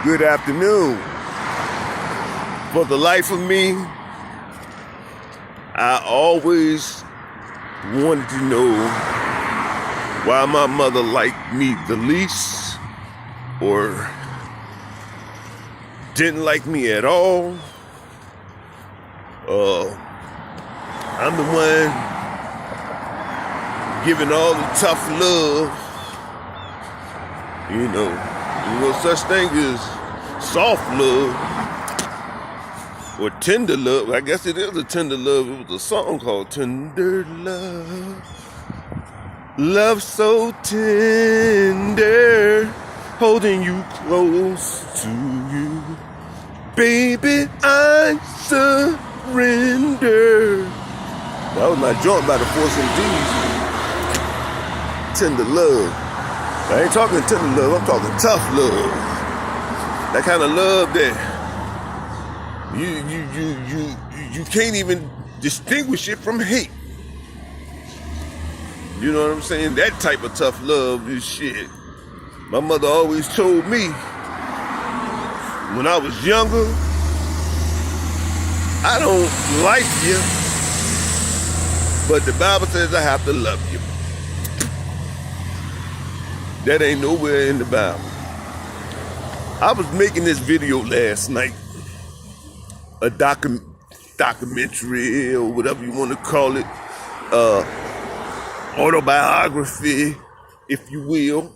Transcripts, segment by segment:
Good afternoon. For the life of me, I always wanted to know why my mother liked me the least or didn't like me at all. I'm the one giving all the tough love. You know, such thing as soft love or tender love. I guess it is a tender love. It was a song called Tender Love. Love so tender, holding you close to you. Baby, I surrender. That was my joint by the Force MDs. Tender love. I ain't talking tender love, I'm talking tough love. That kind of love that you can't even distinguish it from hate. You know what I'm saying? That type of tough love is shit. My mother always told me when I was younger, I don't like you, but the Bible says I have to love you. That ain't nowhere in the Bible. I was making this video last night, a documentary or whatever you want to call it, autobiography, if you will.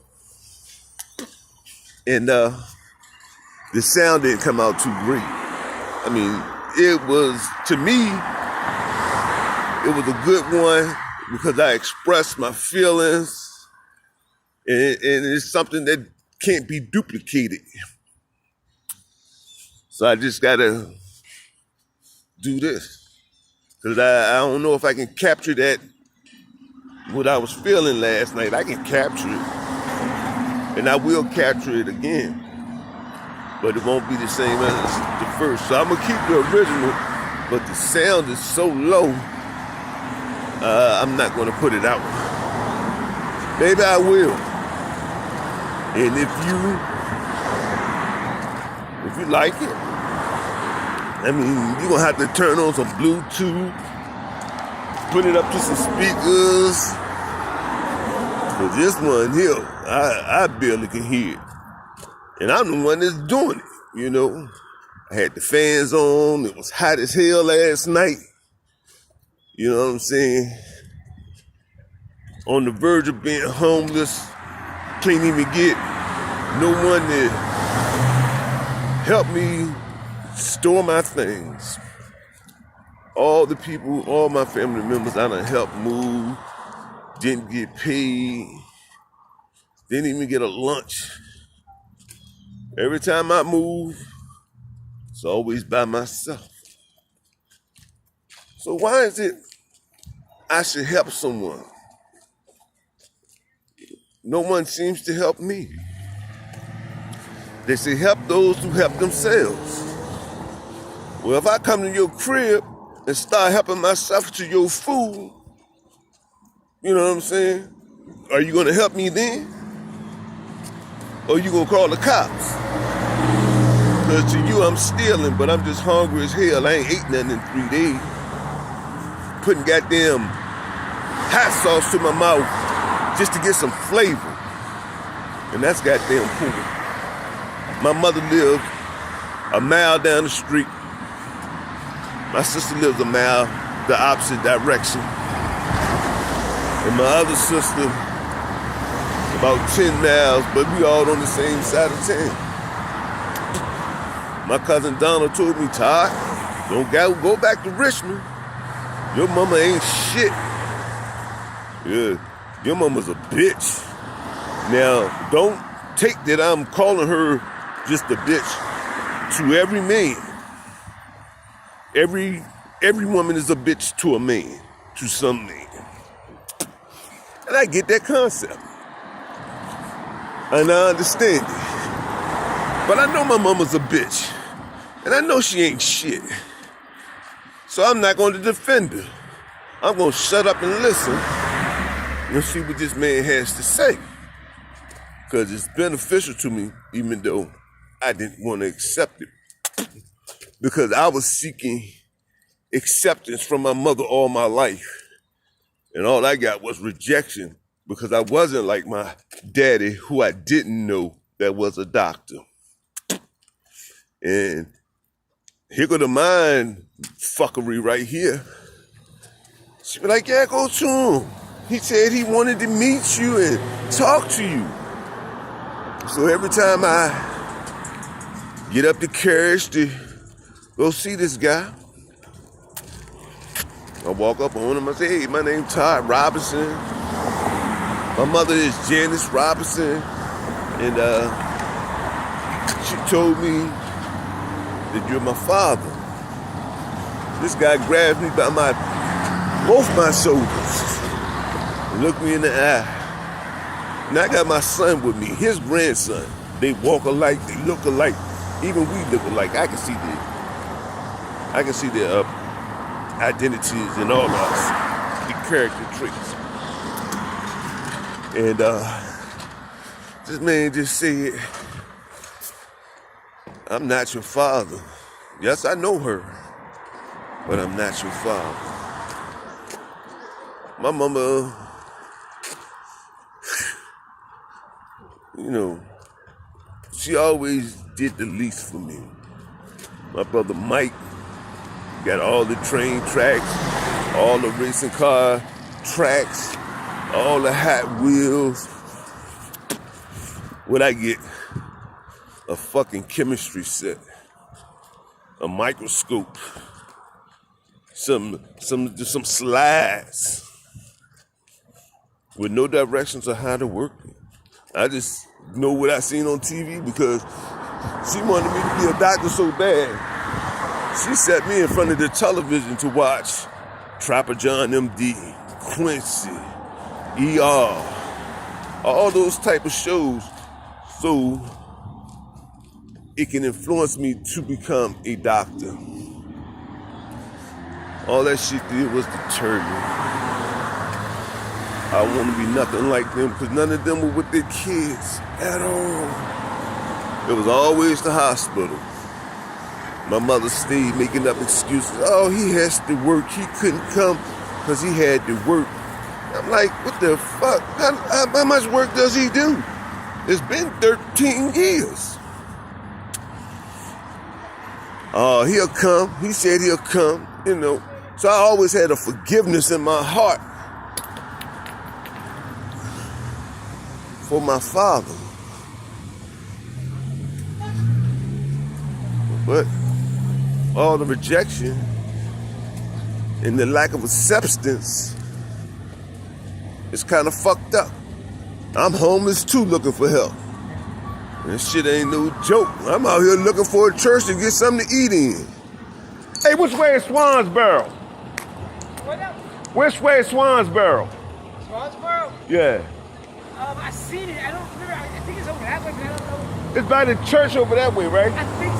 And the sound didn't come out too great. I mean, it was, to me, it was a good one because I expressed my feelings. And it's something that can't be duplicated. So I just gotta do this. Cause I don't know if I can capture that, what I was feeling last night. I can capture it. And I will capture it again. But it won't be the same as the first. So I'm gonna keep the original, but the sound is so low, I'm not gonna put it out. Maybe I will. And if you like it, I mean, you're gonna have to turn on some Bluetooth, put it up to some speakers. But this one here, I barely can hear it. And I'm the one that's doing it, you know. I had the fans on, it was hot as hell last night. You know what I'm saying? On the verge of being homeless. Can't even get no one to help me store my things. All the people, all my family members I done helped move, didn't get paid, didn't even get a lunch. Every time I move, it's always by myself. So why is it I should help someone? No one seems to help me. They say help those who help themselves. Well, if I come to your crib and start helping myself to your food, you know what I'm saying? Are you gonna help me then? Or are you gonna call the cops? Because to you I'm stealing, but I'm just hungry as hell. I ain't ate nothing in 3 days. Putting goddamn hot sauce to my mouth just to get some flavor. And that's goddamn poor. My mother lives a mile down the street. My sister lives a mile the opposite direction. And my other sister, about 10 miles, but we all on the same side of town. My cousin Donald told me, Todd, don't go back to Richmond. Your mama ain't shit. Yeah. Your mama's a bitch. Now, don't take that I'm calling her just a bitch to every man. Every woman is a bitch to a man, to some man. And I get that concept. And I understand it. But I know my mama's a bitch. And I know she ain't shit. So I'm not going to defend her. I'm going to shut up and listen. Let's see what this man has to say. Because it's beneficial to me, even though I didn't want to accept it because I was seeking acceptance from my mother all my life. And all I got was rejection because I wasn't like my daddy, who I didn't know that was a doctor. And here go the mind fuckery right here. She be like, yeah, go to him. He said he wanted to meet you and talk to you. So every time I get up the courage to go see this guy, I walk up on him, I say, hey, my name's Todd Robinson. My mother is Janice Robinson. And she told me that you're my father. This guy grabbed me by both my shoulders and looked me in the eye. And I got my son with me, his grandson. They walk alike, they look alike. Even we look alike. I can see their identities and all the character traits. And this man just said, I'm not your father. Yes, I know her, but I'm not your father. My mama, she always did the least for me. My brother Mike got all the train tracks, all the racing car tracks, all the Hot Wheels. What I get? A fucking chemistry set, a microscope, some slides with no directions on how to work it. I just know what I seen on TV because she wanted me to be a doctor so bad. She sat me in front of the television to watch Trapper John MD, Quincy, ER, all those type of shows, so it can influence me to become a doctor. All that shit did was deter me. I want to be nothing like them because none of them were with their kids at all. It was always the hospital. My mother stayed making up excuses. Oh, he has to work. He couldn't come because he had to work. I'm like, what the fuck? How much work does he do? It's been 13 years. Oh, he'll come. He said he'll come, So I always had a forgiveness in my heart for my father. But all the rejection and the lack of acceptance is kind of fucked up. I'm homeless too, looking for help. This shit ain't no joke. I'm out here looking for a church to get something to eat in. Hey, which way is Swansboro? What up? Which way is Swansboro? Swansboro? Yeah. I seen it. I don't remember. I think it's over that way, but I don't know. It's by the church over that way, right? I think so.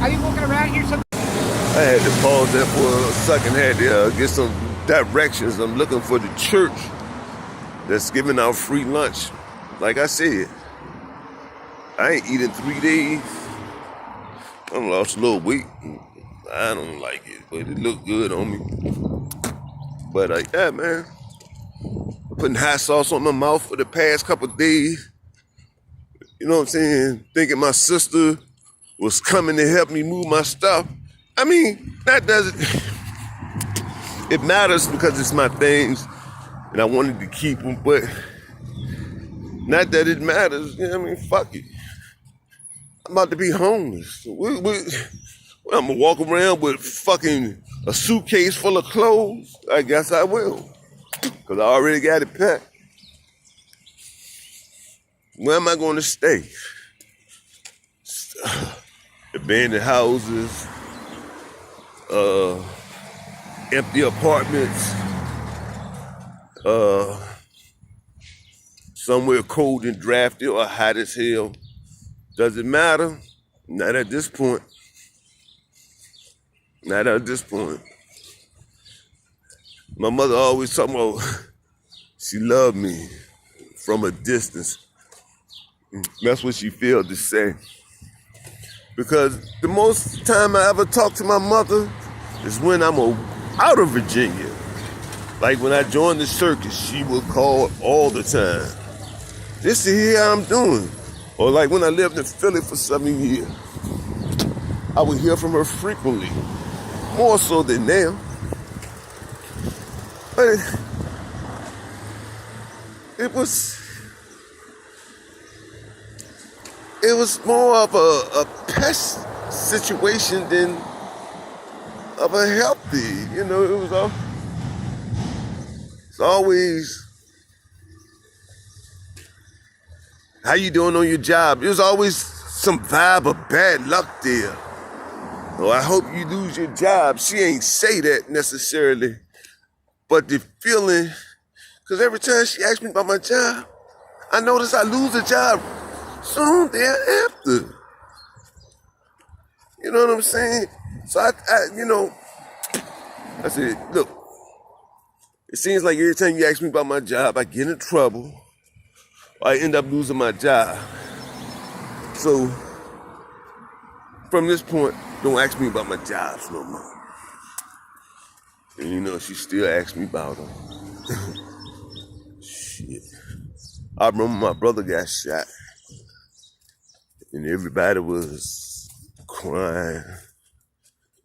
Are you walking around here? I had to pause there for a second. Had to get some directions. I'm looking for the church that's giving out free lunch. Like I said, I ain't eating 3 days. I lost a little weight. I don't like it, but it looked good on me. But yeah, man. Putting hot sauce on my mouth for the past couple of days. You know what I'm saying? Thinking my sister was coming to help me move my stuff. I mean, that doesn't... It matters because it's my things, and I wanted to keep them, but not that it matters. You know what I mean? Fuck it. I'm about to be homeless. I'm gonna walk around with fucking a suitcase full of clothes? I guess I will. Because I already got it packed. Where am I going to stay? Abandoned houses, empty apartments, somewhere cold and drafty or hot as hell. Does it matter? Not at this point. Not at this point. My mother always talking about she loved me from a distance. That's what she failed to say. Because the most time I ever talk to my mother is when I'm out of Virginia. Like when I joined the circus, she would call all the time. Just to hear how I'm doing. Or like when I lived in Philly for 7 years, I would hear from her frequently. More so than now. But it was more of a pest situation than of a healthy. You know, it's always, how you doing on your job? There's always some vibe of bad luck there. Oh, I hope you lose your job. She ain't say that necessarily, but the feeling, because every time she asks me about my job, I notice I lose a job soon thereafter. You know what I'm saying? So I said, look, it seems like every time you ask me about my job, I get in trouble, or I end up losing my job. So from this point, don't ask me about my jobs no more. And you know, she still asks me about them. Shit. I remember my brother got shot, and everybody was crying.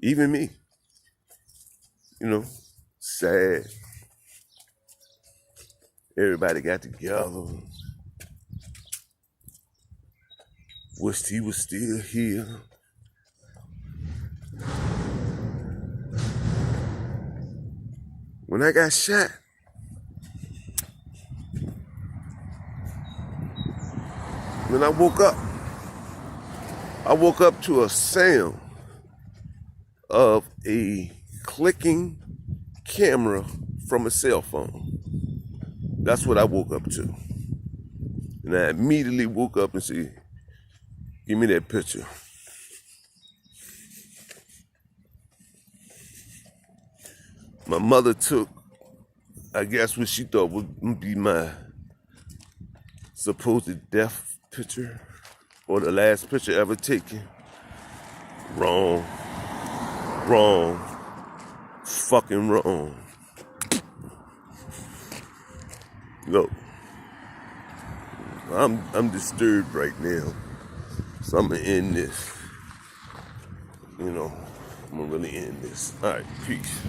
Even me. You know, sad. Everybody got together. Wished he was still here. When I got shot, when I woke up to a sound of a clicking camera from a cell phone. That's what I woke up to. And I immediately woke up and said, give me that picture. My mother took, I guess, what she thought would be my supposed death picture, or the last picture ever taken. Wrong. Fucking wrong. Look, I'm disturbed right now, so I'm gonna end this. You know, I'm gonna really end this. All right, peace.